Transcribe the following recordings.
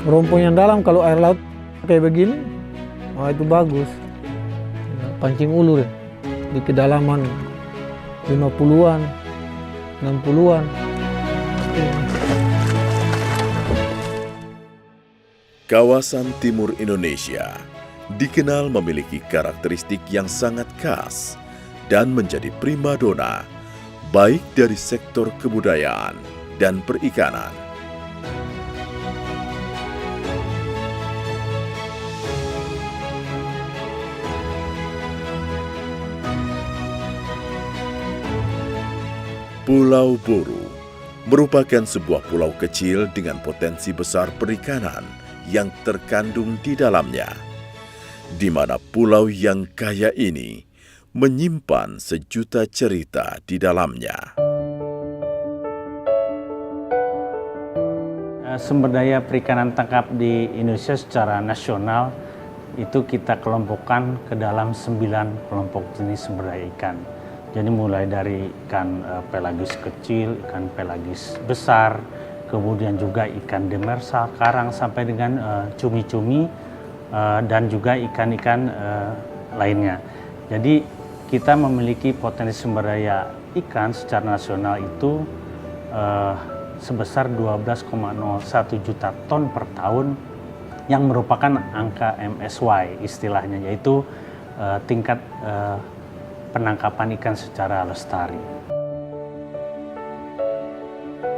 Rumpun yang dalam kalau air laut kayak begini, wah itu bagus. Pancing ulur ya, di kedalaman 50-an, 60-an. Kawasan timur Indonesia dikenal memiliki karakteristik yang sangat khas dan menjadi primadona baik dari sektor kebudayaan dan perikanan. Pulau Buru merupakan sebuah pulau kecil dengan potensi besar perikanan yang terkandung di dalamnya, di mana pulau yang kaya ini menyimpan sejuta cerita di dalamnya. Sumber daya perikanan tangkap di Indonesia secara nasional itu kita kelompokkan ke dalam 9 kelompok jenis sumber daya ikan. Jadi mulai dari ikan pelagis kecil, ikan pelagis besar, kemudian juga ikan demersal, karang, sampai dengan cumi-cumi dan juga ikan-ikan lainnya. Jadi kita memiliki potensi sumber daya ikan secara nasional itu sebesar 12,01 juta ton per tahun, yang merupakan angka MSY istilahnya, yaitu tingkat penangkapan ikan secara lestari.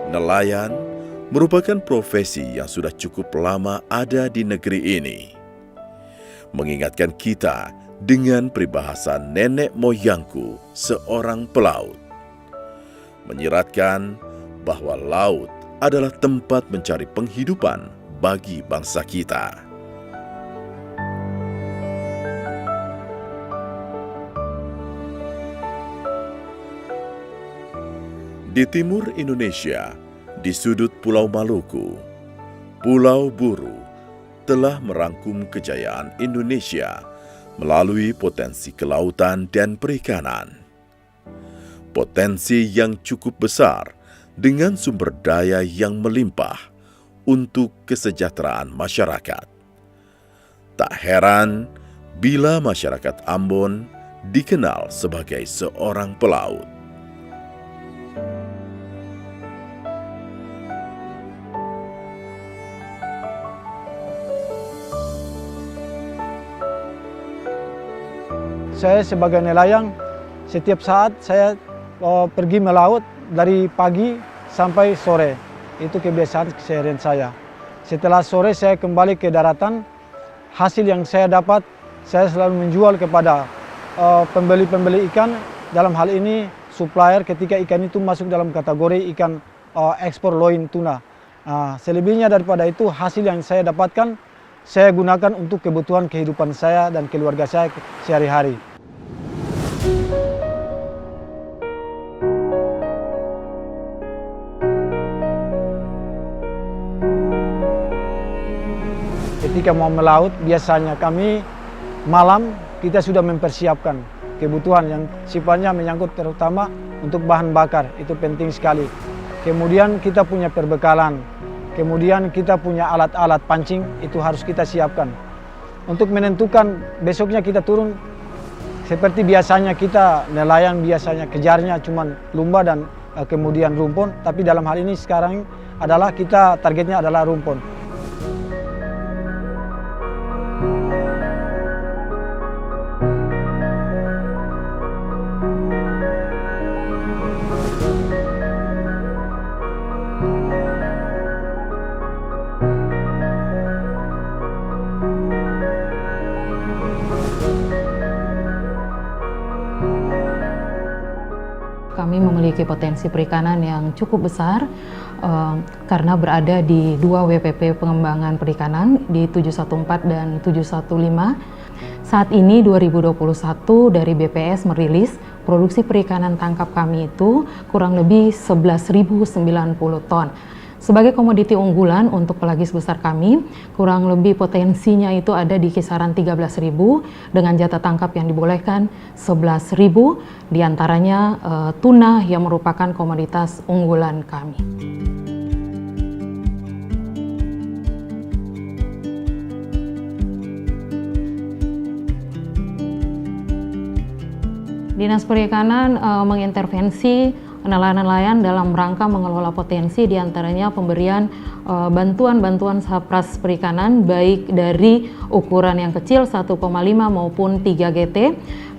Nelayan merupakan profesi yang sudah cukup lama ada di negeri ini. Mengingatkan kita dengan peribahasa nenek moyangku seorang pelaut. Menyiratkan bahwa laut adalah tempat mencari penghidupan bagi bangsa kita. Di timur Indonesia, di sudut Pulau Maluku, Pulau Buru telah merangkum kejayaan Indonesia melalui potensi kelautan dan perikanan. Potensi yang cukup besar dengan sumber daya yang melimpah untuk kesejahteraan masyarakat. Tak heran bila masyarakat Ambon dikenal sebagai seorang pelaut. Saya sebagai nelayan, setiap saat saya pergi melaut dari pagi sampai sore. Itu kebiasaan keseharian saya. Setelah sore saya kembali ke daratan, hasil yang saya dapat saya selalu menjual kepada pembeli-pembeli ikan. Dalam hal ini supplier ketika ikan itu masuk dalam kategori ikan ekspor loin tuna. Selebihnya daripada itu, hasil yang saya dapatkan saya gunakan untuk kebutuhan kehidupan saya dan keluarga saya sehari-hari. Ketika mau melaut, biasanya kami malam kita sudah mempersiapkan kebutuhan yang sifatnya menyangkut terutama untuk bahan bakar, itu penting sekali. Kemudian kita punya perbekalan, kemudian kita punya alat-alat pancing, itu harus kita siapkan. Untuk menentukan besoknya kita turun, seperti biasanya kita nelayan biasanya kejarnya cuma lumba dan kemudian rumpun, tapi dalam hal ini sekarang adalah kita targetnya adalah rumpun. Kami memiliki potensi perikanan yang cukup besar karena berada di 2 WPP pengembangan perikanan di 714 dan 715. Saat ini 2021 dari BPS merilis produksi perikanan tangkap kami itu kurang lebih 11.090 ton. Sebagai komoditi unggulan untuk pelagis besar kami, kurang lebih potensinya itu ada di kisaran 13.000 dengan jatah tangkap yang dibolehkan 11.000, diantaranya tuna yang merupakan komoditas unggulan kami. Dinas Perikanan mengintervensi nelayan-nelayan dalam rangka mengelola potensi, diantaranya pemberian bantuan-bantuan sapras perikanan baik dari ukuran yang kecil 1,5 maupun 3 GT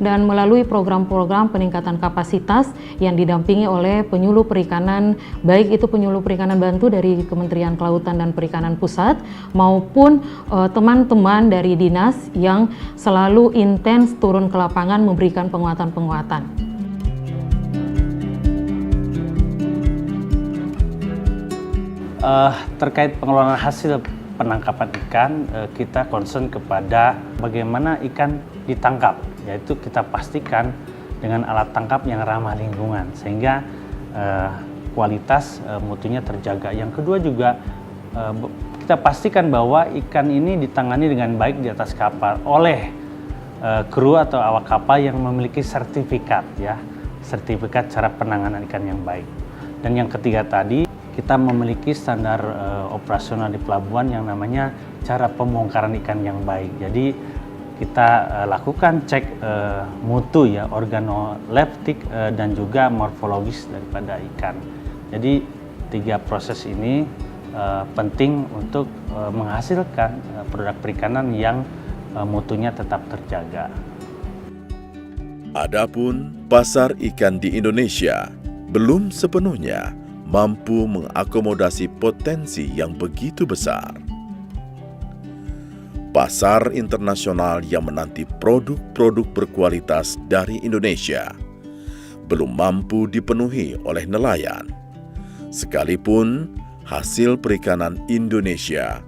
dan melalui program-program peningkatan kapasitas yang didampingi oleh penyuluh perikanan, baik itu penyuluh perikanan bantu dari Kementerian Kelautan dan Perikanan Pusat maupun teman-teman dari dinas yang selalu intens turun ke lapangan memberikan penguatan-penguatan. Terkait pengelolaan hasil penangkapan ikan, kita concern kepada bagaimana ikan ditangkap, yaitu kita pastikan dengan alat tangkap yang ramah lingkungan, sehingga kualitas mutunya terjaga. Yang kedua juga kita pastikan bahwa ikan ini ditangani dengan baik di atas kapal oleh kru atau awak kapal yang memiliki sertifikat, ya, sertifikat cara penanganan ikan yang baik. Dan yang ketiga tadi, kita memiliki standar operasional di pelabuhan yang namanya cara pembongkaran ikan yang baik. Jadi kita lakukan cek mutu, ya, organoleptik dan juga morfologis daripada ikan. Jadi 3 proses ini penting untuk menghasilkan produk perikanan yang mutunya tetap terjaga. Adapun pasar ikan di Indonesia belum sepenuhnya mampu mengakomodasi potensi yang begitu besar. Pasar internasional yang menanti produk-produk berkualitas dari Indonesia belum mampu dipenuhi oleh nelayan, sekalipun hasil perikanan Indonesia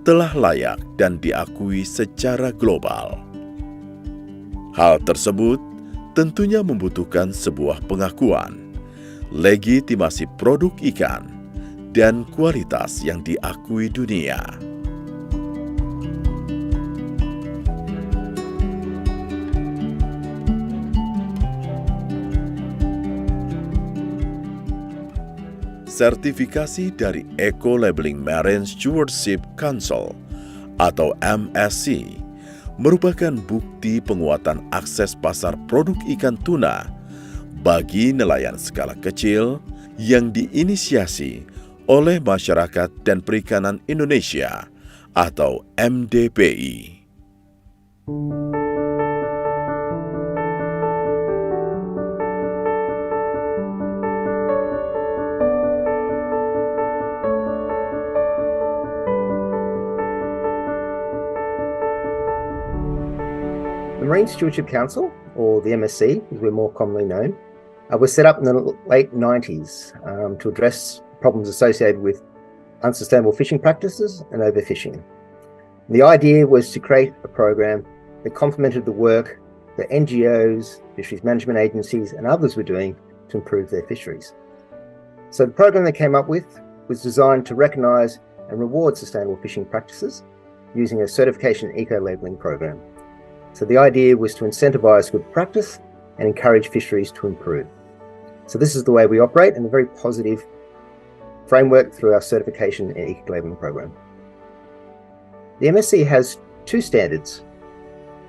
telah layak dan diakui secara global. Hal tersebut tentunya membutuhkan sebuah pengakuan, legitimasi produk ikan, dan kualitas yang diakui dunia. Sertifikasi dari Eco-Labeling Marine Stewardship Council atau MSC merupakan bukti penguatan akses pasar produk ikan tuna bagi nelayan skala kecil yang diinisiasi oleh Masyarakat dan Perikanan Indonesia atau MDPI. The Marine Stewardship Council, or the MSC as we're more commonly known, was set up in the late 90s to address problems associated with unsustainable fishing practices and overfishing. The idea was to create a program that complemented the work that NGOs, fisheries management agencies and others were doing to improve their fisheries. So the program they came up with was designed to recognise and reward sustainable fishing practices using a certification eco-labelling program. So the idea was to incentivise good practice and encourage fisheries to improve. So this is the way we operate, in a very positive framework through our certification and eco-labelling program. The MSC has 2 standards.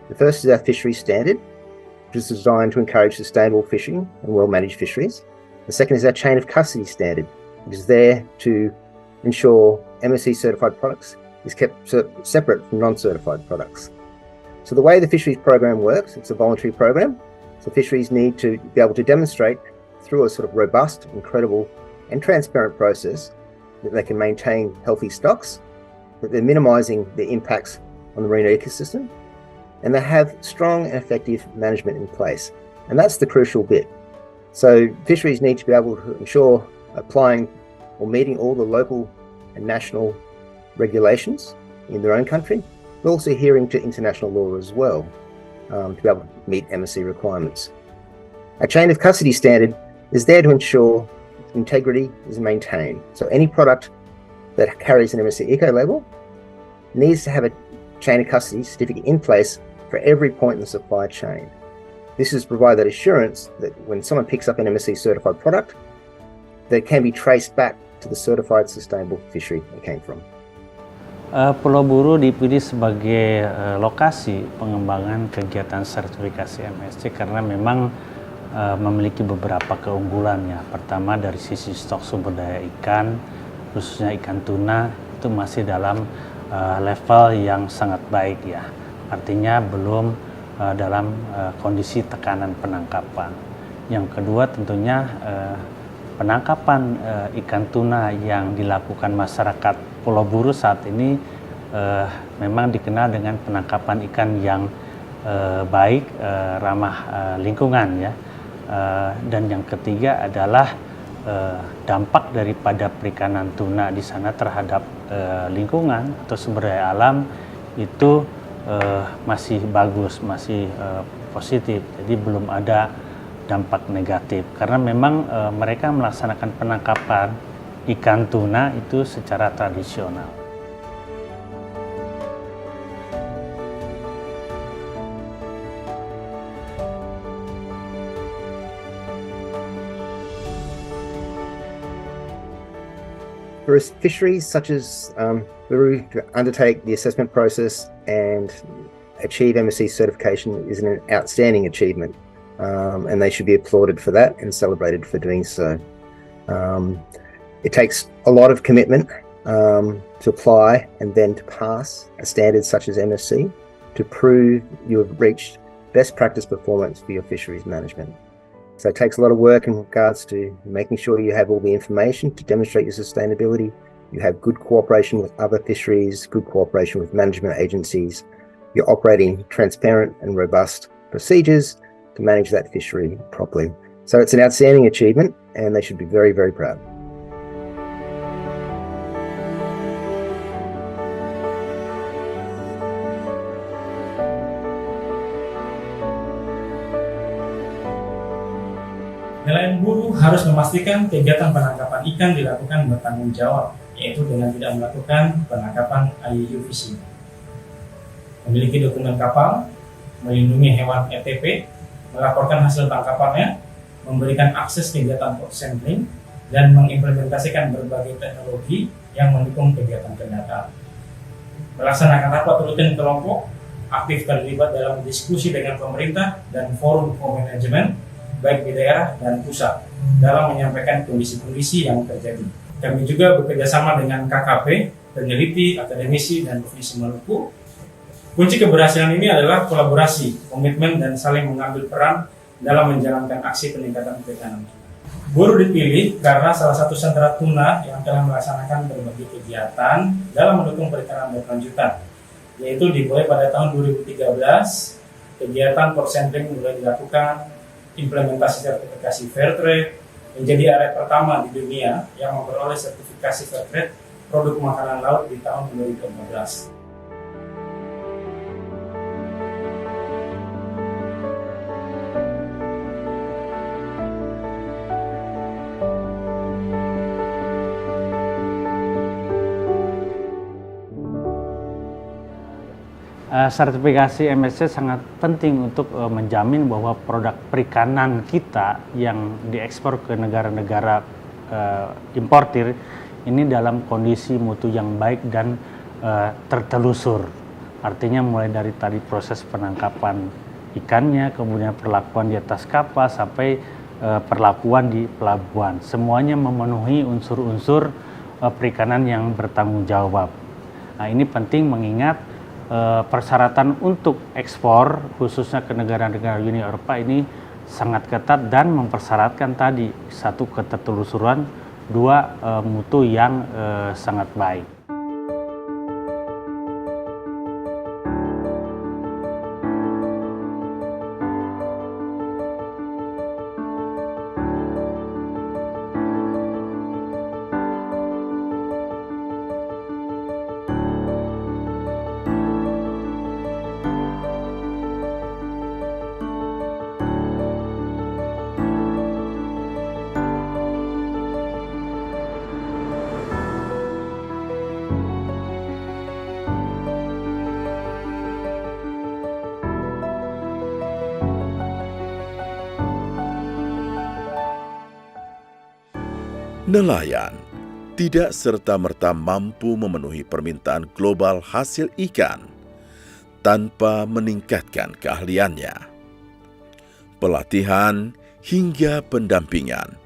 The first is our fisheries standard, which is designed to encourage sustainable fishing and well-managed fisheries. The second is our chain of custody standard, which is there to ensure MSC certified products is kept separate from non-certified products. So the way the fisheries program works, it's a voluntary program. So fisheries need to be able to demonstrate through a sort of robust, incredible and transparent process that they can maintain healthy stocks, that they're minimising the impacts on the marine ecosystem, and they have strong and effective management in place. And that's the crucial bit. So fisheries need to be able to ensure applying or meeting all the local and national regulations in their own country, but also adhering to international law as well to be able to meet MSC requirements. A chain of custody standard is there to ensure integrity is maintained. So any product that carries an MSC Eco label needs to have a chain of custody certificate in place for every point in the supply chain. This is to provide that assurance that when someone picks up an MSC certified product, that can be traced back to the certified sustainable fishery it came from. Pulau Buru dipilih sebagai lokasi pengembangan kegiatan sertifikasi MSC karena memang memiliki beberapa keunggulan ya. Pertama dari sisi stok sumber daya ikan, khususnya ikan tuna itu masih dalam level yang sangat baik ya. Artinya belum dalam kondisi tekanan penangkapan. Yang kedua tentunya penangkapan ikan tuna yang dilakukan masyarakat Pulau Buru saat ini memang dikenal dengan penangkapan ikan yang baik, ramah lingkungan ya. Dan yang ketiga adalah dampak daripada perikanan tuna di sana terhadap lingkungan atau sumber daya alam itu masih bagus, masih positif. Jadi belum ada dampak negatif karena memang mereka melaksanakan penangkapan ikan tuna itu secara tradisional. For fisheries such as Buru to undertake the assessment process and achieve MSC certification is an outstanding achievement, and they should be applauded for that and celebrated for doing so. It takes a lot of commitment to apply and then to pass a standard such as MSC to prove you have reached best practice performance for your fisheries management. So it takes a lot of work in regards to making sure you have all the information to demonstrate your sustainability. You have good cooperation with other fisheries, good cooperation with management agencies. You're operating transparent and robust procedures to manage that fishery properly. So it's an outstanding achievement and they should be very, very proud. Nelayan Buru harus memastikan kegiatan penangkapan ikan dilakukan bertanggung jawab, yaitu dengan tidak melakukan penangkapan IUU fishing. Memiliki dokumen kapal, melindungi hewan ETP, melaporkan hasil tangkapannya, memberikan akses kegiatan port sampling, dan mengimplementasikan berbagai teknologi yang mendukung kegiatan pendataan. Melaksanakan rapat rutin kelompok, aktif terlibat dalam diskusi dengan pemerintah dan forum co-management, baik di daerah dan pusat, dalam menyampaikan kondisi-kondisi yang terjadi. Kami juga bekerjasama dengan KKP, peneliti, akademisi, dan Provinsi Maluku. Kunci keberhasilan ini adalah kolaborasi, komitmen, dan saling mengambil peran dalam menjalankan aksi peningkatan perikanan. Buru dipilih karena salah satu sentra tuna yang telah melaksanakan berbagai kegiatan dalam mendukung perikanan berkelanjutan, yaitu dimulai pada tahun 2013, kegiatan port sampling mulai dilakukan, implementasi sertifikasi Fairtrade, menjadi area pertama di dunia yang memperoleh sertifikasi Fairtrade produk makanan laut di tahun 2015. Sertifikasi MSC sangat penting untuk menjamin bahwa produk perikanan kita yang diekspor ke negara-negara importir ini dalam kondisi mutu yang baik dan tertelusur. Artinya mulai dari tadi proses penangkapan ikannya, kemudian perlakuan di atas kapal sampai perlakuan di pelabuhan. Semuanya memenuhi unsur-unsur perikanan yang bertanggung jawab. Nah, ini penting mengingat persyaratan untuk ekspor khususnya ke negara-negara Uni Eropa ini sangat ketat dan mempersyaratkan tadi satu ketertelusuran, dua mutu yang sangat baik. Nelayan tidak serta-merta mampu memenuhi permintaan global hasil ikan tanpa meningkatkan keahliannya. Pelatihan hingga pendampingan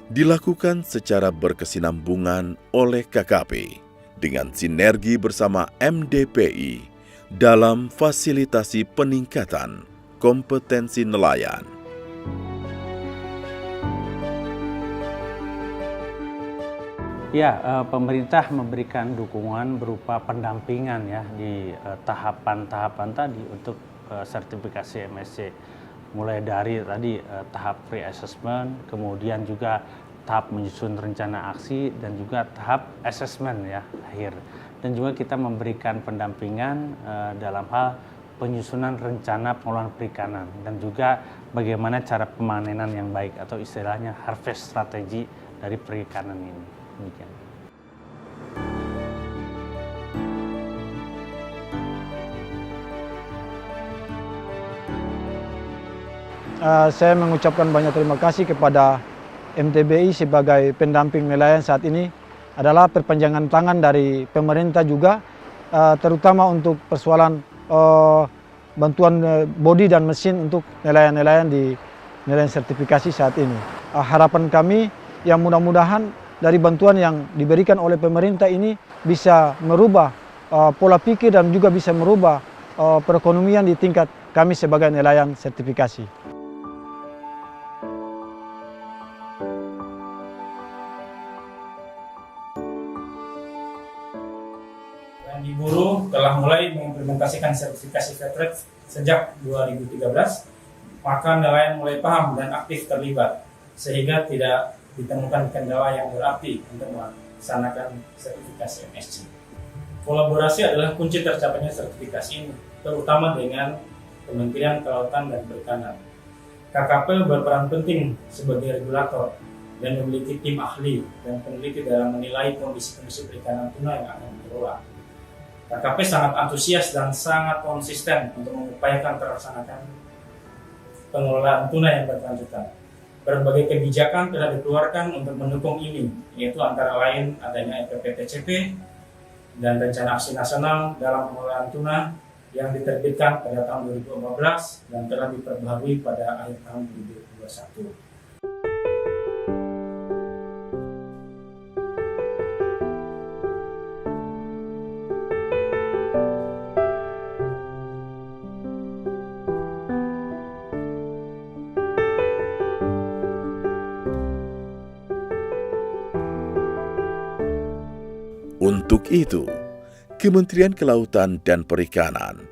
dilakukan secara berkesinambungan oleh KKP dengan sinergi bersama MDPI dalam fasilitasi peningkatan kompetensi nelayan. Ya, pemerintah memberikan dukungan berupa pendampingan ya di tahapan-tahapan tadi untuk sertifikasi MSC. Mulai dari tadi tahap pre-assessment, kemudian juga tahap menyusun rencana aksi, dan juga tahap assessment ya akhir. Dan juga kita memberikan pendampingan dalam hal penyusunan rencana pengelolaan perikanan dan juga bagaimana cara pemanenan yang baik atau istilahnya harvest strategi dari perikanan ini. Demikian. Saya mengucapkan banyak terima kasih kepada MTBI sebagai pendamping nelayan saat ini. Adalah perpanjangan tangan dari pemerintah juga, terutama untuk persoalan bantuan bodi dan mesin untuk nelayan-nelayan di nelayan sertifikasi saat ini. Harapan kami yang mudah-mudahan dari bantuan yang diberikan oleh pemerintah ini bisa merubah pola pikir dan juga bisa merubah perekonomian di tingkat kami sebagai nelayan sertifikasi. Di Buru telah mulai mengimplementasikan sertifikasi Fairtrade sejak 2013, maka nelayan mulai paham dan aktif terlibat, sehingga tidak ditemukan kendala yang berarti untuk melaksanakan sertifikasi MSC. Kolaborasi adalah kunci tercapainya sertifikasi ini, terutama dengan Kementerian Kelautan dan Perikanan. KKP berperan penting sebagai regulator dan memiliki tim ahli dan peneliti dalam menilai kondisi-kondisi perikanan tuna yang akan dikelola. KKP sangat antusias dan sangat konsisten untuk mengupayakan terlaksanakan pengelolaan tuna yang berkelanjutan. Berbagai kebijakan telah dikeluarkan untuk mendukung ini, yaitu antara lain adanya EPPTCP dan Rencana Aksi Nasional dalam Pengelolaan Tuna yang diterbitkan pada tahun 2014 dan telah diperbaharui pada akhir tahun 2021. Untuk itu, Kementerian Kelautan dan Perikanan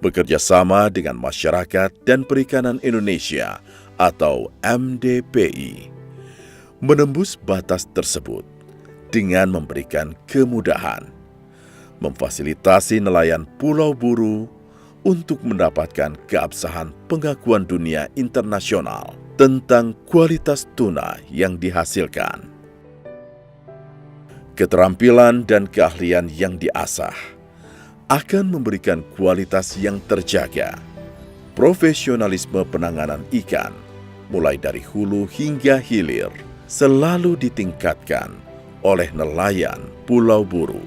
bekerja sama dengan Masyarakat dan Perikanan Indonesia atau MDPI menembus batas tersebut dengan memberikan kemudahan, memfasilitasi nelayan Pulau Buru untuk mendapatkan keabsahan pengakuan dunia internasional tentang kualitas tuna yang dihasilkan. Keterampilan dan keahlian yang diasah akan memberikan kualitas yang terjaga. Profesionalisme penanganan ikan, mulai dari hulu hingga hilir, selalu ditingkatkan oleh nelayan Pulau Buru.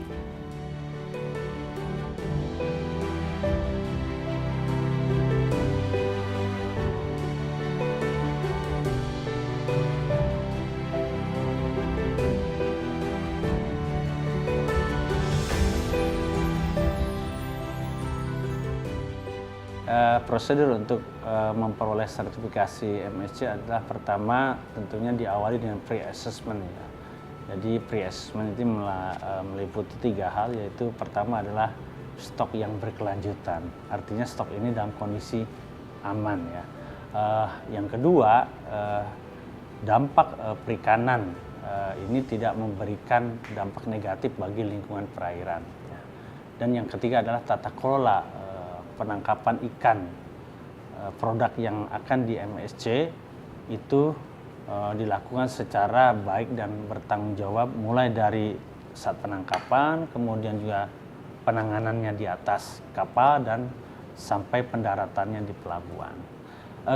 Prosedur untuk memperoleh sertifikasi MSC adalah pertama tentunya diawali dengan pre-assessment ya. Jadi pre-assessment itu meliputi 3 hal, yaitu pertama adalah stok yang berkelanjutan. Artinya stok ini dalam kondisi aman ya. Yang kedua, dampak perikanan ini tidak memberikan dampak negatif bagi lingkungan perairan. Ya. Dan yang ketiga adalah tata kelola penangkapan ikan. Produk yang akan di MSC itu dilakukan secara baik dan bertanggung jawab, mulai dari saat penangkapan, kemudian juga penanganannya di atas kapal dan sampai pendaratannya di pelabuhan.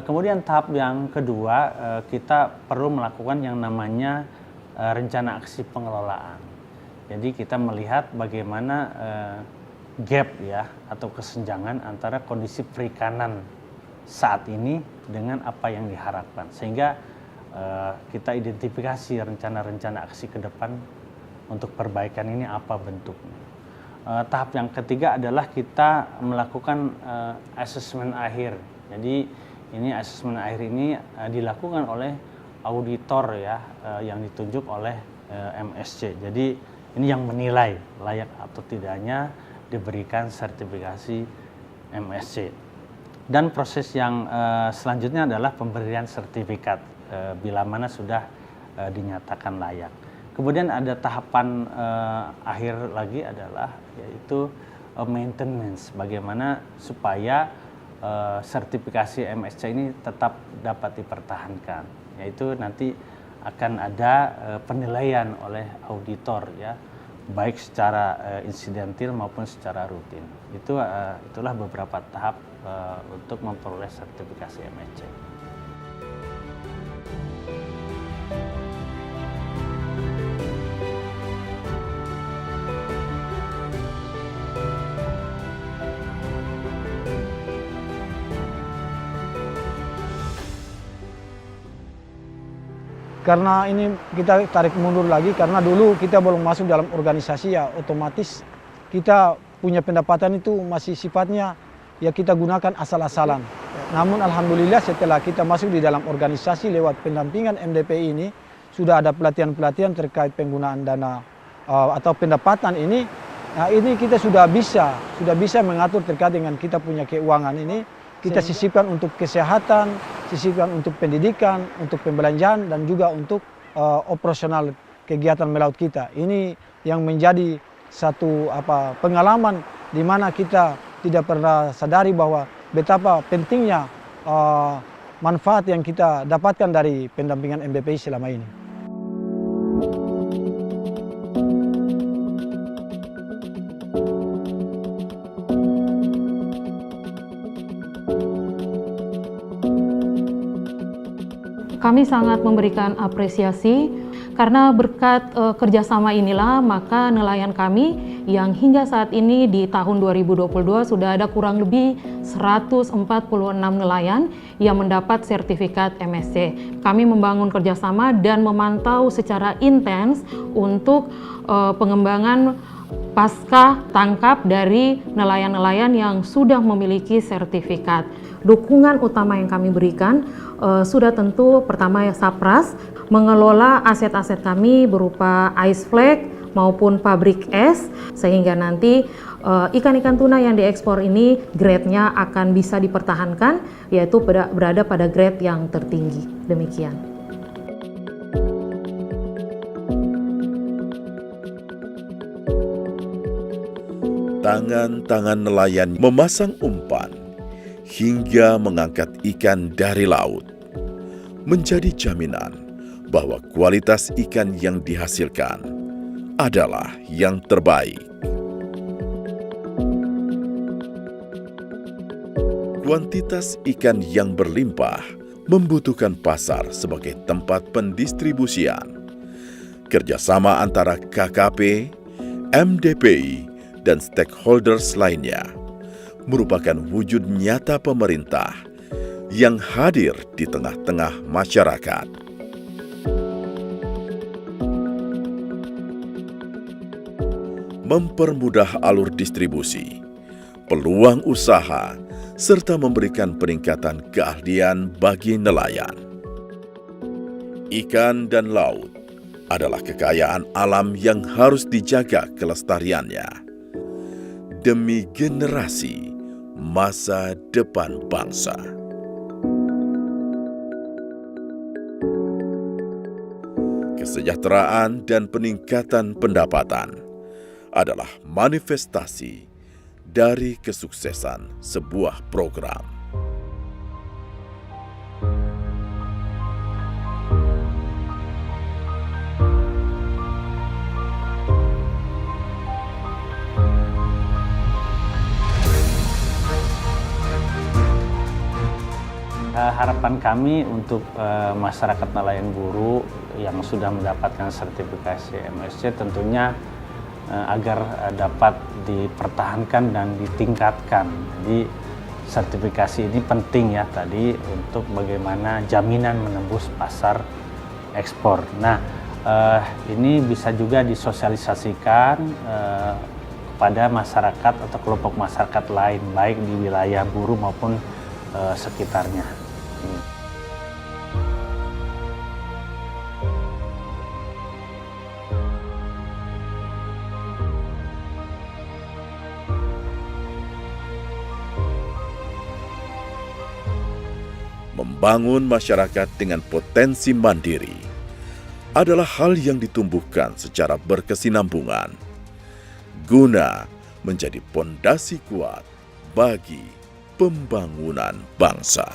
Kemudian tahap yang kedua, kita perlu melakukan yang namanya rencana aksi pengelolaan. Jadi kita melihat bagaimana gap ya atau kesenjangan antara kondisi perikanan saat ini dengan apa yang diharapkan, sehingga kita identifikasi rencana-rencana aksi ke depan untuk perbaikan ini apa bentuknya. Tahap yang ketiga adalah kita melakukan asesmen akhir. Jadi ini asesmen akhir ini dilakukan oleh auditor ya, yang ditunjuk oleh MSC. Jadi ini yang menilai layak atau tidaknya diberikan sertifikasi MSC. Dan proses yang selanjutnya adalah pemberian sertifikat bila mana sudah dinyatakan layak. Kemudian ada tahapan akhir lagi adalah yaitu maintenance, bagaimana supaya sertifikasi MSC ini tetap dapat dipertahankan, yaitu nanti akan ada penilaian oleh auditor ya, baik secara insidentil maupun secara rutin. Itulah beberapa tahap untuk memperoleh sertifikasi MSC. Karena ini kita tarik mundur lagi, karena dulu kita belum masuk dalam organisasi ya, otomatis kita punya pendapatan itu masih sifatnya ya kita gunakan asal-asalan. Namun alhamdulillah setelah kita masuk di dalam organisasi lewat pendampingan MDPI ini, sudah ada pelatihan-pelatihan terkait penggunaan dana atau pendapatan ini. Nah ini kita sudah bisa mengatur terkait dengan kita punya keuangan ini. Kita sisipkan untuk kesehatan, sisipkan untuk pendidikan, untuk pembelanjaan, dan juga untuk operasional kegiatan melaut kita. Ini yang menjadi satu pengalaman di mana kita tidak pernah sadari bahwa betapa pentingnya manfaat yang kita dapatkan dari pendampingan MDPI selama ini. Kami sangat memberikan apresiasi karena berkat kerjasama inilah maka nelayan kami yang hingga saat ini di tahun 2022 sudah ada kurang lebih 146 nelayan yang mendapat sertifikat MSC. Kami membangun kerjasama dan memantau secara intens untuk pengembangan pasca tangkap dari nelayan-nelayan yang sudah memiliki sertifikat. Dukungan utama yang kami berikan sudah tentu pertama ya Sapras mengelola aset-aset kami berupa ice flag maupun pabrik es, sehingga nanti ikan-ikan tuna yang diekspor ini grade-nya akan bisa dipertahankan, yaitu berada pada grade yang tertinggi. Demikian. Tangan-tangan nelayan memasang umpan hingga mengangkat ikan dari laut menjadi jaminan bahwa kualitas ikan yang dihasilkan adalah yang terbaik. Kuantitas ikan yang berlimpah membutuhkan pasar sebagai tempat pendistribusian. Kerjasama antara KKP, MDPI, dan stakeholders lainnya merupakan wujud nyata pemerintah yang hadir di tengah-tengah masyarakat. Mempermudah alur distribusi, peluang usaha, serta memberikan peningkatan keahlian bagi nelayan. Ikan dan laut adalah kekayaan alam yang harus dijaga kelestariannya demi generasi masa depan bangsa. Kesejahteraan dan peningkatan pendapatan adalah manifestasi dari kesuksesan sebuah program. Harapan kami untuk masyarakat nelayan buru yang sudah mendapatkan sertifikasi MSC tentunya agar dapat dipertahankan dan ditingkatkan. Jadi sertifikasi ini penting ya tadi untuk bagaimana jaminan menembus pasar ekspor. Nah, ini bisa juga disosialisasikan kepada masyarakat atau kelompok masyarakat lain, baik di wilayah buruh maupun sekitarnya. Membangun masyarakat dengan potensi mandiri adalah hal yang ditumbuhkan secara berkesinambungan guna menjadi pondasi kuat bagi pembangunan bangsa.